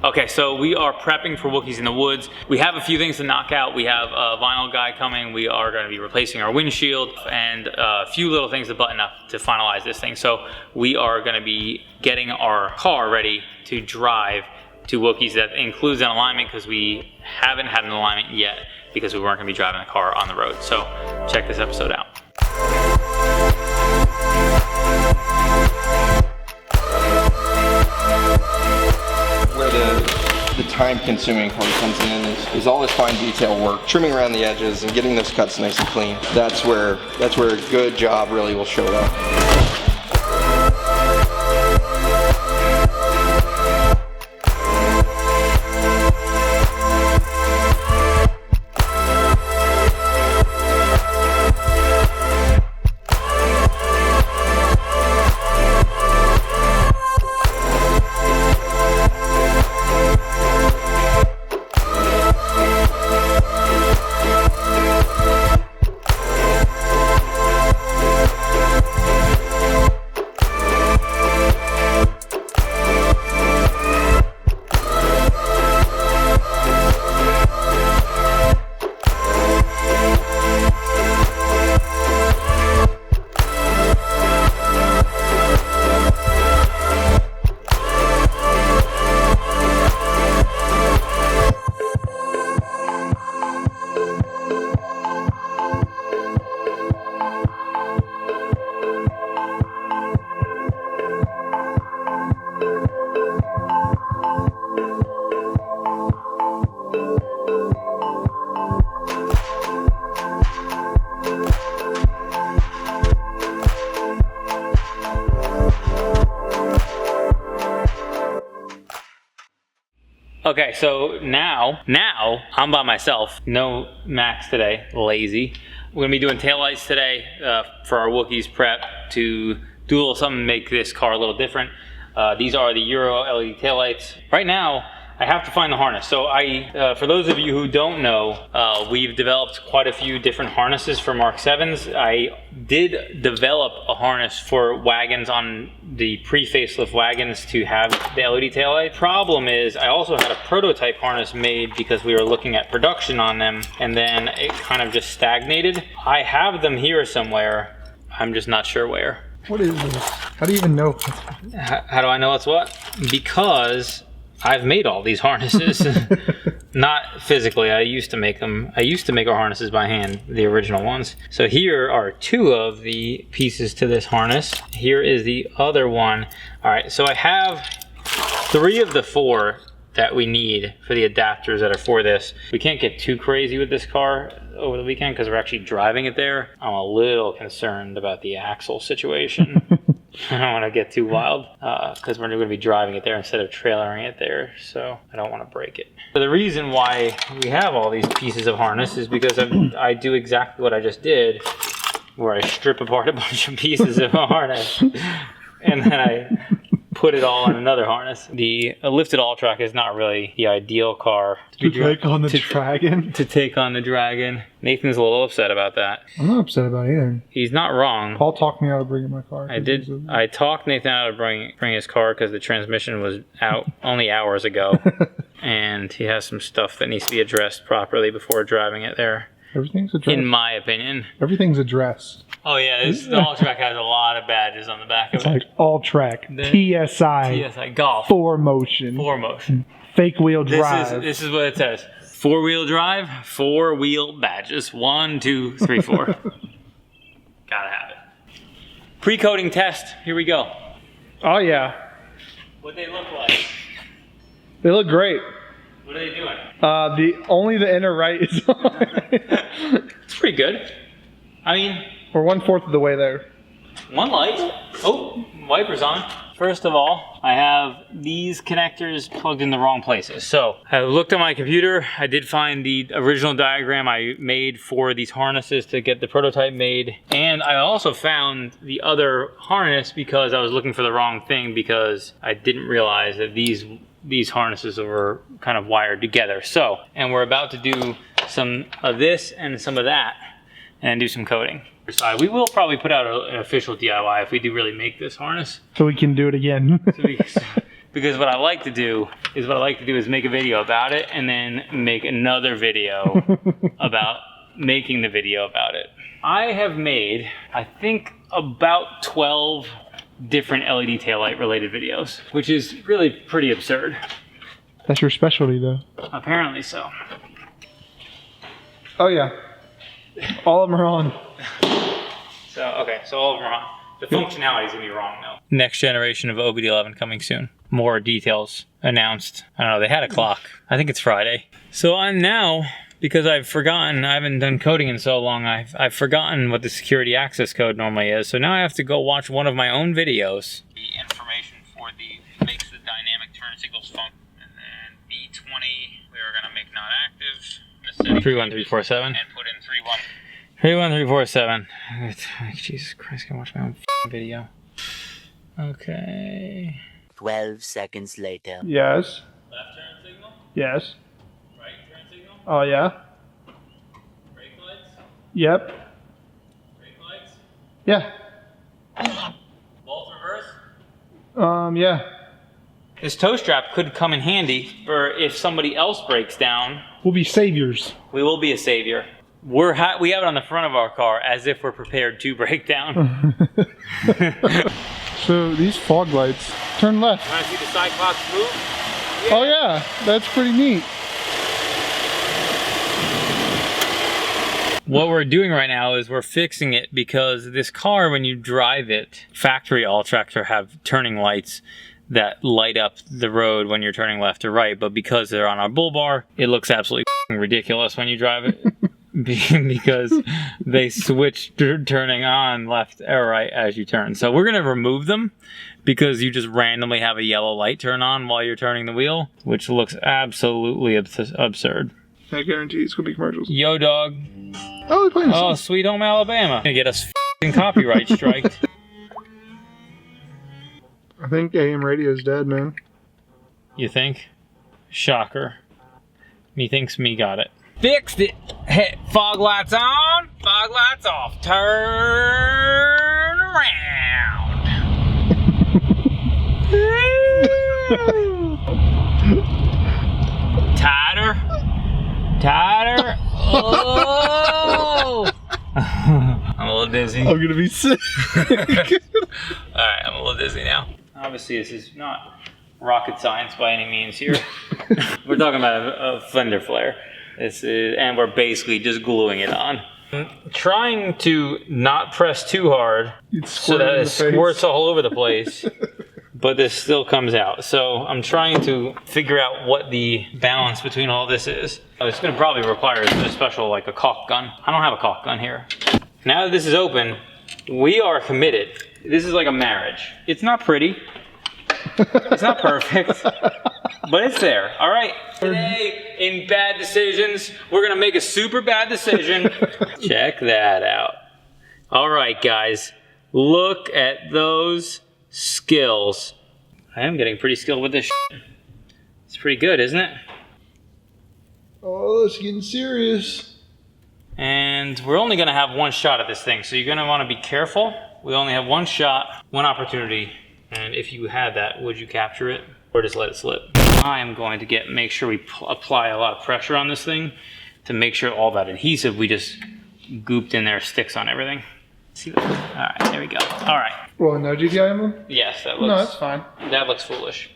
Okay, so we are prepping for Wookies in the Woods. We have a few things to knock out. We have a vinyl guy coming. We are going to be replacing our windshield and a few little things to button up to finalize this thing. So we are going to be getting our car ready to drive to Wookies. That includes an alignment because we haven't had an alignment yet because we weren't going to be driving the car on the road. So check this episode out. Where the time-consuming part comes in is all this fine detail work, trimming around the edges and getting those cuts nice and clean. That's where a good job really will show up. Okay, so now I'm by myself. No Max today, lazy. We're gonna be doing taillights today for our Wookies prep to do a little something to make this car a little different. These are the Euro LED taillights. Right now, I have to find the harness. So for those of you who don't know, we've developed quite a few different harnesses for Mark 7s. I did develop a harness for wagons on the pre-facelift wagons to have the LED taillight. Problem is, I also had a prototype harness made because we were looking at production on them, and then it kind of just stagnated. I have them here somewhere. I'm just not sure where. What is this? How do you even know? How do I know it's what? Because I've made all these harnesses. Not physically, I used to make them. I used to make our harnesses by hand, the original ones. So here are two of the pieces to this harness. Here is the other one. All right, so I have 3 of the 4 that we need for the adapters that are for this. We can't get too crazy with this car over the weekend because we're actually driving it there. I'm a little concerned about the axle situation. I don't want to get too wild because we're going to be driving it there instead of trailering it there, so I don't want to break it. So the reason why we have all these pieces of harness is because I do exactly what I just did, where I strip apart a bunch of pieces of a harness and then I put it all on another harness. The lifted Alltrack is not really the ideal car to take on the Dragon. To take on the Dragon. Nathan's a little upset about that. I'm not upset about it either. He's not wrong. Paul talked me out of bringing my car. I talked Nathan out of bring his car because the transmission was out only hours ago. And he has some stuff that needs to be addressed properly before driving it there. Everything's addressed. In my opinion. Everything's addressed. Oh yeah, the Alltrack has a lot of badges on the back of it. It's like Alltrack, TSI, Golf, 4Motion, fake wheel drive. This is what it says: 4-wheel drive, 4-wheel badges. 1, 2, 3, 4. Gotta have it. Pre-coating test. Here we go. Oh yeah. What they look like? They look great. What are they doing? Only the inner right is on. It's pretty good. I mean, we're 1/4 of the way there. One light. Oh, wipers on. First of all, I have these connectors plugged in the wrong places. So I looked on my computer. I did find the original diagram I made for these harnesses to get the prototype made. And I also found the other harness because I was looking for the wrong thing because I didn't realize that these harnesses were kind of wired together. So, and we're about to do some of this and some of that and do some coating. We will probably put out an official DIY if we do really make this harness. So we can do it again. So because what I like to do is make a video about it and then make another video about making the video about it. I have made, I think, about 12 different LED taillight related videos, which is really pretty absurd. That's your specialty, though. Apparently so. Oh yeah, all of them are on. So okay, so all of them are on. The functionality is gonna be wrong though. Next generation of OBD11 coming soon. More details announced. I don't know, they had a clock. I think it's Friday. So I'm now, because I've forgotten, I haven't done coding in so long, I've forgotten what the security access code normally is. So now I have to go watch one of my own videos. The information for the makes the dynamic turn signals function. And then B20, we are gonna make not active. 31347. And put in 31347. Jesus Christ, can I watch my own video? Okay. 12 seconds later. Yes. Left turn signal? Yes. Right turn signal? Oh yeah. Brake lights? Yep. Brake lights? Yeah. Bolt reverse? Yeah. This tow strap could come in handy for if somebody else breaks down. We'll be saviors. We will be a savior. We have it on the front of our car as if we're prepared to break down. So these fog lights, turn left. You want to see the Cyclops move? Yeah. Oh yeah, that's pretty neat. What we're doing right now is we're fixing it because this car, when you drive it, factory Alltracks have turning lights that light up the road when you're turning left or right, but because they're on our bull bar, it looks absolutely ridiculous when you drive it. Because they switch turning on left or right as you turn. So we're gonna remove them because you just randomly have a yellow light turn on while you're turning the wheel, which looks absolutely absurd. I guarantee it's gonna be commercials. Yo, dog. Oh, they're playing a Oh, song. Sweet Home Alabama. Gonna get us f***ing copyright striked. I think AM radio's dead, man. You think? Shocker. Methinks me got it. Fixed it. Hey, fog lights on, fog lights off. Turn around. Tighter. Tighter. Oh. I'm a little dizzy. I'm gonna be sick. Alright, I'm a little dizzy now. Obviously, this is not rocket science by any means here. We're talking about a Fender flare. And we're basically just gluing it on. I'm trying to not press too hard so that it squirts all over the place, but this still comes out. So I'm trying to figure out what the balance between all this is. It's going to probably require a special, like a caulk gun. I don't have a caulk gun here. Now that this is open, we are committed. This is like a marriage. It's not pretty. It's not perfect. But it's there, all right? Today, in bad decisions, we're gonna make a super bad decision. Check that out. All right, guys, look at those skills. I am getting pretty skilled with this shit. It's pretty good, isn't it? Oh, it's getting serious. And we're only gonna have one shot at this thing, so you're gonna wanna be careful. We only have one shot, one opportunity, and if you had that, would you capture it or just let it slip? I am going to make sure we apply a lot of pressure on this thing to make sure all that adhesive we just gooped in there sticks on everything. See that? All right, there we go. All right. Well, no GTI emblem? Yes, that looks. No, that's fine. That looks foolish.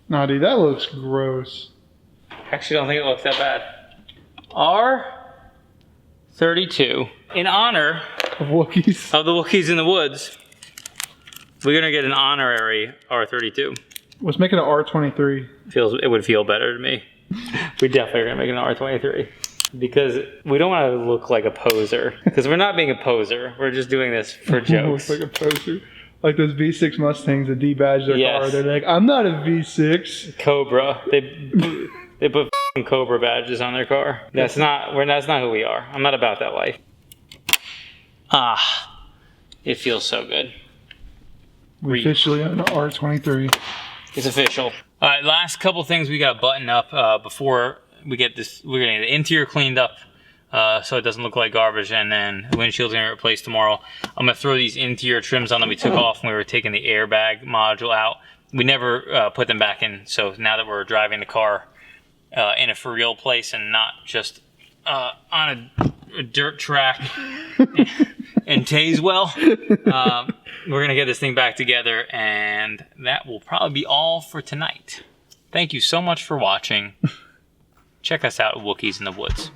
Nah, dude, that looks gross. Actually, I don't think it looks that bad. R32. In honor Of Wookies. of the Wookies in the woods, we're gonna get an honorary R32. Let's make it an R23. It would feel better to me. We definitely are gonna make it an R23 because we don't want to look like a poser. Because we're not being a poser. We're just doing this for jokes. Looks like a poster. Like those V6 Mustangs that debadge their car. They're like, I'm not a V6. Cobra. They put f***ing Cobra badges on their car. That's not who we are. I'm not about that life. Ah, it feels so good. We're officially on the R23. It's official. All right, last couple things we got to button up before we get this. We're gonna get the interior cleaned up so it doesn't look like garbage. And then the windshield's gonna be replaced tomorrow. I'm gonna throw these interior trims on that we took off when we were taking the airbag module out. We never put them back in, so now that we're driving the car in a for real place and not just on a dirt track in Tazewell, we're gonna get this thing back together, and that will probably be all for tonight. Thank you so much for watching. Check us out at Wookies in the Woods.